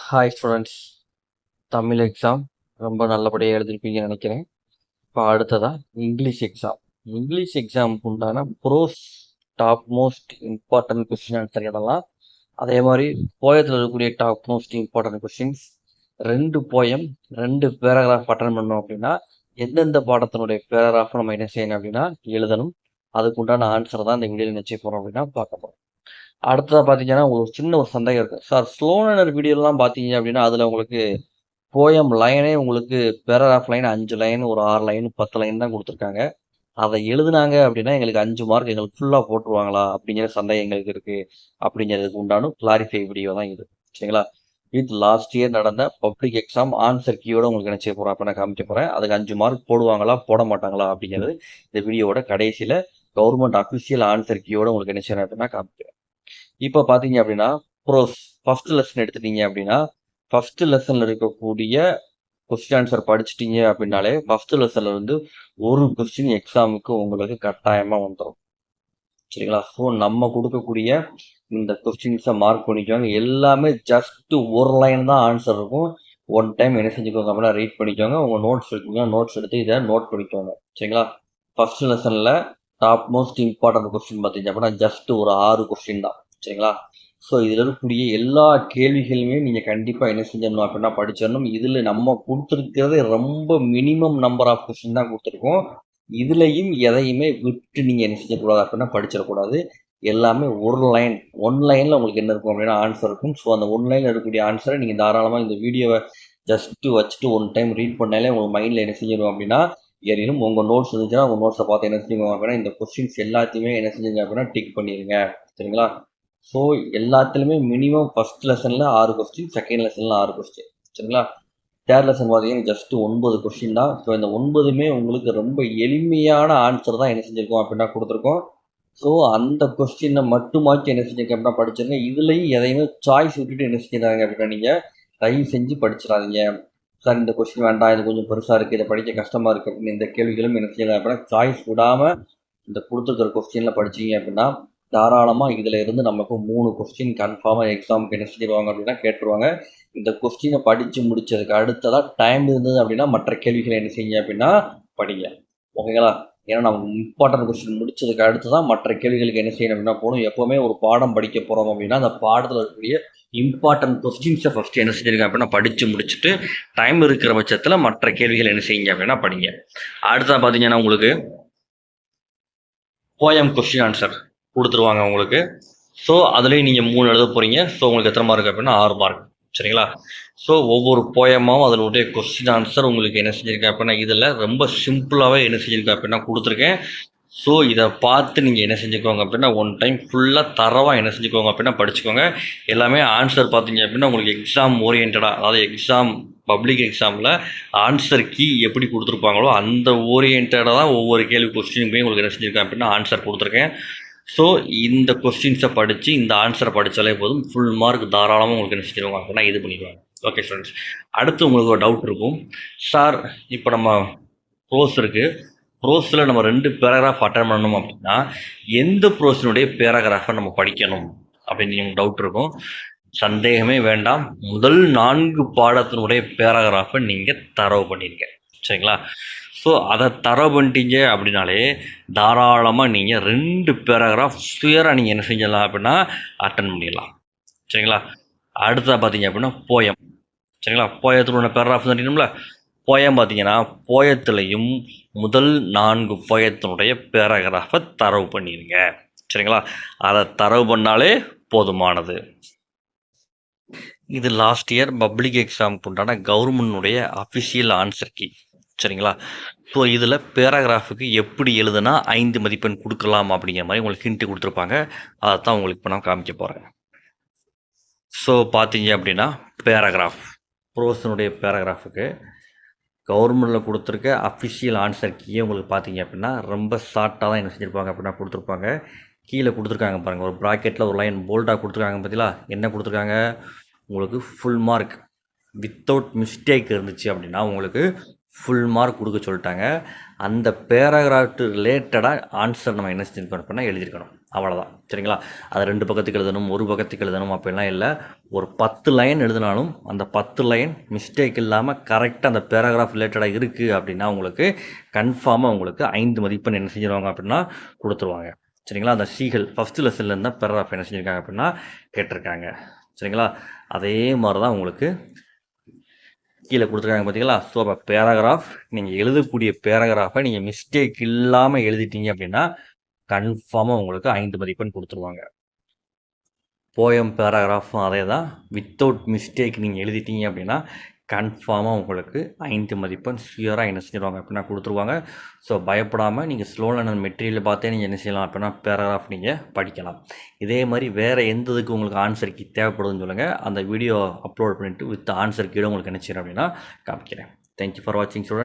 Hi students, Tamil exam ரொம்ப நல்லபடியாக எழுதிருப்பீங்கன்னு நினைக்கிறேன். இப்போ அடுத்ததா இங்கிலீஷ் எக்ஸாமுக்கு உண்டான prose top most important question answer இடலாம். அதே மாதிரி போயத்தில் இருக்கக்கூடிய top most important questions 2 poem 2 paragraph attend பண்ணோம் அப்படின்னா எந்தெந்த பாடத்தினுடைய பேராகிராஃப் நம்ம என்ன செய்யணும் அப்படின்னா எழுதணும். அதுக்கு உண்டான ஆன்சர் தான் இந்த வீடியோவில் நிச்சயம் போகிறோம் அப்படின்னா பார்க்க போகிறோம். அடுத்ததாக பார்த்தீங்கன்னா உங்களுக்கு சின்ன ஒரு சந்தேகம் இருக்குது. சார், ஸ்லோ லேர்னர் வீடியோலாம் பார்த்தீங்க அப்படின்னா அதில் உங்களுக்கு போயம் லைனே உங்களுக்கு பேராகிராஃப் லைன் 5 லைன், ஒரு 6 லைன், 10 லைன் தான் கொடுத்துருக்காங்க. அதை எழுதுனாங்க அப்படின்னா எங்களுக்கு 5 மார்க் எங்களுக்கு ஃபுல்லாக போட்டுருவாங்களா அப்படிங்கிற சந்தேகம் எங்களுக்கு இருக்குது. அப்படிங்கிறதுக்கு உண்டான கிளாரிஃபை வீடியோ தான் இது. சரிங்களா? இது லாஸ்ட் இயர் நடந்த பப்ளிக் எக்ஸாம் ஆன்சர் கீயோட உங்களுக்கு என்ன செய்ய போகிறேன் அப்போ நான் காமிக்க போகிறேன். அதுக்கு 5 மார்க் போடுவாங்களா போட மாட்டாங்களா அப்படிங்கிறது இந்த வீடியோவோட கடைசியில் கவர்மெண்ட் அஃபிஷியல் ஆன்சர் கீயோட உங்களுக்கு என்ன செய்யணும் அப்படின்னா காமிக்கிறேன். இப்போ பார்த்தீங்க அப்படின்னா ப்ரோஸ் ஃபர்ஸ்ட் லெசன் எடுத்துட்டீங்க அப்படின்னா ஃபர்ஸ்ட் லெசனில் இருக்கக்கூடிய கொஸ்டின் ஆன்சர் படிச்சிட்டிங்க அப்படின்னாலே ஃபர்ஸ்ட் லெசனில் இருந்து ஒரு கொஸ்டின் எக்ஸாமுக்கு உங்களுக்கு கட்டாயமாக வந்துடும். சரிங்களா? ஸோ நம்ம கொடுக்கக்கூடிய இந்த கொஸ்டின்ஸை மார்க் பண்ணிக்கோங்க. எல்லாமே ஜஸ்ட் ஒரு லைன் தான் ஆன்சர் இருக்கும். ஒன் டைம் என்ன செஞ்சுக்கோங்க அப்படின்னா ரீட் பண்ணிக்கோங்க. உங்கள் நோட்ஸ் இருக்குங்க, நோட்ஸ் எடுத்து இதை நோட் பண்ணிக்கோங்க. சரிங்களா? ஃபர்ஸ்ட் லெசனில் டாப் மோஸ்ட் இம்பார்ட்டன்ட் கொஸ்டின் பார்த்தீங்க அப்படின்னா ஜஸ்ட் ஒரு 6 கொஸ்டின் தான். சரிங்களா? ஸோ இதில் இருக்கக்கூடிய எல்லா கேள்விகளுமே நீங்கள் கண்டிப்பாக என்ன செஞ்சிடணும் அப்படின்னா படிச்சிடணும். இதில் நம்ம கொடுத்துருக்கிறது ரொம்ப மினிமம் நம்பர் ஆஃப் கொஸ்டின் தான் கொடுத்துருக்கோம். இதுலேயும் எதையுமே விட்டு நீங்கள் என்ன செய்யக்கூடாது அப்படின்னா படிச்சிடக்கூடாது. எல்லாமே ஒன் லைனில் உங்களுக்கு என்ன இருக்கும் அப்படின்னா ஆன்சர் இருக்கும். ஸோ அந்த ஒன் லைனில் இருக்கக்கூடிய ஆன்சரை நீங்கள் தாராளமாக இந்த வீடியோவை ஜஸ்ட்டு வச்சுட்டு ஒன் டைம் ரீட் பண்ணாலே உங்கள் மைண்டில் என்ன செஞ்சிடும் அப்படின்னா ஏறிடும். உங்கள் நோட்ஸ் இருந்துச்சுன்னா உங்கள் நோட்ஸை பார்த்து என்ன செஞ்சுக்கோங்க அப்படின்னா இந்த கொஸ்டின்ஸ் எல்லாத்தையுமே என்ன செஞ்சுங்க அப்படின்னா டிக் பண்ணிடுங்க. சரிங்களா? ஸோ எல்லாத்துலேயுமே மினிமம் ஃபர்ஸ்ட் லெசனில் 6 கொஸ்டின், செகண்ட் லெசனில் 6 கொஸ்டின். சரிங்களா? தேர்ட் லெசன் பார்த்தீங்கன்னா ஜஸ்ட் 9 கொஸ்டின் தான். ஸோ இந்த 9மே உங்களுக்கு ரொம்ப எளிமையான ஆன்சர் தான் என்ன செஞ்சுருக்கோம் அப்படின்னா கொடுத்துருக்கோம். ஸோ அந்த கொஸ்டினை மட்டுமாச்சும் என்ன செஞ்சுருக்கேன் அப்படின்னா படிச்சிருங்க. இதுலேயும் எதையுமே சாய்ஸ் விட்டுட்டு என்ன செஞ்சுறாங்க அப்படின்னா நீங்கள் தயவு செஞ்சு படிச்சிடாதீங்க. சார், இந்த கொஸ்டின் வேண்டாம், இது கொஞ்சம் பெருசாக இருக்குது, இதை படிக்க கஷ்டமாக இருக்குது அப்படின்னு இந்த கேள்விகளும் என்ன செய்யலாம் அப்படின்னா சாய்ஸ் விடாமல் இந்த கொடுத்துருக்கிற கொஸ்டினில் படிச்சிங்க அப்படின்னா தாராளமாக இதில் இருந்து நமக்கு 3 கொஸ்டின் கன்ஃபார்மாக எக்ஸாமுக்கு என்ன செஞ்சிருவாங்க அப்படின்னா கேட்டுருவாங்க. இந்த கொஸ்டினை படித்து முடித்ததுக்கு அடுத்ததாக டைம் இருந்தது அப்படின்னா மற்ற கேள்விகளை என்ன செய்யுங்க அப்படின்னா படிங்க. ஓகேங்களா? ஏன்னா நம்ம இம்பார்ட்டன்ட் கொஸ்டின் முடிச்சதுக்கு அடுத்து தான் மற்ற கேள்விகளுக்கு என்ன செய்யணும் அப்படின்னா போகணும். எப்போவுமே ஒரு பாடம் படிக்க போகிறோம் அப்படின்னா அந்த பாடத்தில் இருக்கக்கூடிய இம்பார்ட்டன்ட் கொஸ்டின்ஸை ஃபஸ்ட்டு என்ன செஞ்சிருக்கேன் அப்படின்னா படித்து முடிச்சுட்டு டைம் இருக்கிற பட்சத்தில் மற்ற கேள்விகள் என்ன செய்யுங்க அப்படின்னா படிங்க. அடுத்ததாக பார்த்தீங்கன்னா உங்களுக்கு போயம் கொஸ்டின் ஆன்சர் கொடுத்துருவாங்க உங்களுக்கு. ஸோ அதுலேயும் நீங்கள் 3 எழுத போகிறீங்க. ஸோ உங்களுக்கு எத்தனை மார்க் அப்படின்னா 6 மார்க். சரிங்களா? ஸோ ஒவ்வொரு போயமாகவும் அதனுடைய கொஸ்டின் ஆன்சர் உங்களுக்கு என்ன செஞ்சுருக்கேன் அப்படின்னா இதில் ரொம்ப சிம்பிளாகவே என்ன செஞ்சுருக்கேன் அப்படின்னா கொடுத்துருக்கேன். ஸோ இதை பார்த்து நீங்கள் என்ன செஞ்சுக்கோங்க அப்படின்னா ஒன் டைம் ஃபுல்லாக தரவாக என்ன செஞ்சுக்கோங்க அப்படின்னா படிச்சுக்கோங்க. எல்லாமே ஆன்சர் பார்த்தீங்க அப்படின்னா உங்களுக்கு எக்ஸாம் ஓரியன்டாக, அதாவது எக்ஸாம் பப்ளிக் எக்ஸாமில் ஆன்சர் கீ எப்படி கொடுத்துருப்பாங்களோ அந்த ஓரியன்டாக தான் ஒவ்வொரு கேள்வி கொஸ்டினுக்குமே உங்களுக்கு என்ன செஞ்சுருக்கேன் அப்படின்னா ஆன்சர் கொடுத்துருக்கேன். ஸோ இந்த கொஸ்டின்ஸை படித்து இந்த ஆன்சரை படித்தாலே போதும், ஃபுல் மார்க் தாராளமாக உங்களுக்கு என்ன செஞ்சிருவாங்க அப்படின்னா இது பண்ணிடுவாங்க. ஓகே ஸ்டூடெண்ட்ஸ், அடுத்து உங்களுக்கு ஒரு டவுட் இருக்கும். சார், இப்போ நம்ம ப்ரோஸ் இருக்குது, ப்ரோஸில் நம்ம 2 பேராகிராஃப் அட்டன் பண்ணணும் அப்படின்னா எந்த ப்ரோஸினுடைய பேராகிராஃபை நம்ம படிக்கணும் அப்படின்னு உங்களுக்கு டவுட் இருக்கும். சந்தேகமே வேண்டாம், முதல் 4 பாடத்தினுடைய பேராகிராஃபை நீங்கள் தரவு பண்ணிடுங்க. சரிங்களா? ஸோ அதை தரவு பண்ணிட்டீங்க அப்படின்னாலே தாராளமாக நீங்கள் 2 பேராகிராஃப் சுயராக நீங்கள் என்ன செஞ்சிடலாம் அப்படின்னா அட்டன் பண்ணிடலாம். சரிங்களா? அடுத்ததாக பார்த்தீங்க அப்படின்னா போயம். சரிங்களா? போயத்தினுடைய பேராகிராஃப் தெரியும்ல. போயம் பார்த்தீங்கன்னா போயத்துலேயும் முதல் 4 போயத்தினுடைய பேராகிராஃபை தரவு பண்ணிடுங்க. சரிங்களா? அதை தரவு பண்ணாலே போதுமானது. இது லாஸ்ட் இயர் பப்ளிக் எக்ஸாமுக்கு உண்டான கவர்மெண்ட்டுடைய அஃபிஷியல் ஆன்சர் கீ. சரிங்களா? ஸோ இதில் பேராகிராஃபுக்கு எப்படி எழுதுனா 5 மதிப்பெண் கொடுக்கலாம் அப்படிங்கிற மாதிரி உங்களுக்கு ஹிண்ட்டு கொடுத்துருப்பாங்க. அதை தான் உங்களுக்கு இப்போ நான் காமிக்க போகிறேன். ஸோ பார்த்தீங்க அப்படின்னா பேராகிராஃப், ப்ரோஸினுடைய பேராகிராஃபுக்கு கவர்மெண்ட்டில் கொடுத்துருக்க அஃபிஷியல் ஆன்சர் கீயே உங்களுக்கு பார்த்தீங்க அப்படின்னா ரொம்ப ஷார்ட்டாக தான் என்ன செஞ்சுருப்பாங்க அப்படின்னா கொடுத்துருப்பாங்க. கீழே கொடுத்துருக்காங்க பாருங்கள், ஒரு ப்ராக்கெட்டில் ஒரு லைன் போல்டாக கொடுத்துருக்காங்க. பார்த்தீங்களா? என்ன கொடுத்துருக்காங்க உங்களுக்கு? ஃபுல் மார்க் வித்தவுட் மிஸ்டேக் இருந்துச்சு அப்படின்னா உங்களுக்கு ஃபுல் மார்க் கொடுக்க சொல்லிட்டாங்க. அந்த பேராகிராஃப் ரிலேட்டடாக ஆன்சர் நம்ம என்ன செஞ்சுருக்கோம் அப்படின்னா எழுதியிருக்கணும். அவ்வளோதான். சரிங்களா? அது 2 பக்கத்துக்கு எழுதணும், 1 பக்கத்துக்கு எழுதணும் அப்படிலாம் இல்ல. ஒரு 10 லைன் எழுதினாலும் அந்த 10 லைன் மிஸ்டேக் இல்லாமல் கரெக்டாக அந்த பேராகிராஃப் ரிலேட்டடாக இருக்குது அப்படின்னா உங்களுக்கு கன்ஃபார்மாக உங்களுக்கு 5 மதிப்பெண் என்ன செஞ்சிருவாங்க அப்படின்னா கொடுத்துருவாங்க. சரிங்களா? அந்த சீகள் ஃபஸ்ட்டு லெசன்லேருந்து தான் பேராகிராஃப் என்ன செஞ்சுருக்காங்க அப்படின்னா கேட்டிருக்காங்க. சரிங்களா? அதே மாதிரி தான் உங்களுக்கு கீழே கொடுத்துருக்காங்க பார்த்தீங்களா? ஸோ அப்போ பேராகிராஃப் நீங்கள் எழுதக்கூடிய பேராகிராஃபை நீங்கள் மிஸ்டேக் இல்லாமல் எழுதிட்டீங்க அப்படின்னா கன்ஃபார்மாக உங்களுக்கு 5 மதிப்பெண் கொடுத்துருவாங்க. போயம் பேராகிராஃபும் அதே தான். வித்தவுட் மிஸ்டேக் நீங்கள் எழுதிட்டீங்க அப்படின்னா கன்ஃபார்மாக உங்களுக்கு 5 மதிப்பெண் ஷியராக என்ன செஞ்சிருவாங்க அப்படின்னா கொடுத்துருவாங்க. ஸோ பயப்படாமல் நீங்கள் ஸ்லோ லேர்னர் மெட்டீரியலை பார்த்தே நீங்கள் என்ன செய்யலாம் அப்படின்னா பேராகிராஃப் நீங்கள் படிக்கலாம். இதே மாதிரி வேறு எந்த இதுக்கு உங்களுக்கு ஆன்சர் கீ தேவைப்படுதுன்னு சொல்லுங்கள். அந்த வீடியோ அப்லோட் பண்ணிவிட்டு வித் ஆன்சர் கீழே உங்களுக்கு என்ன செய்யணும் அப்படின்னா காமிக்கிறேன். தேங்க்யூ ஃபார் வாட்சிங் ஸ்டூடெண்ட்.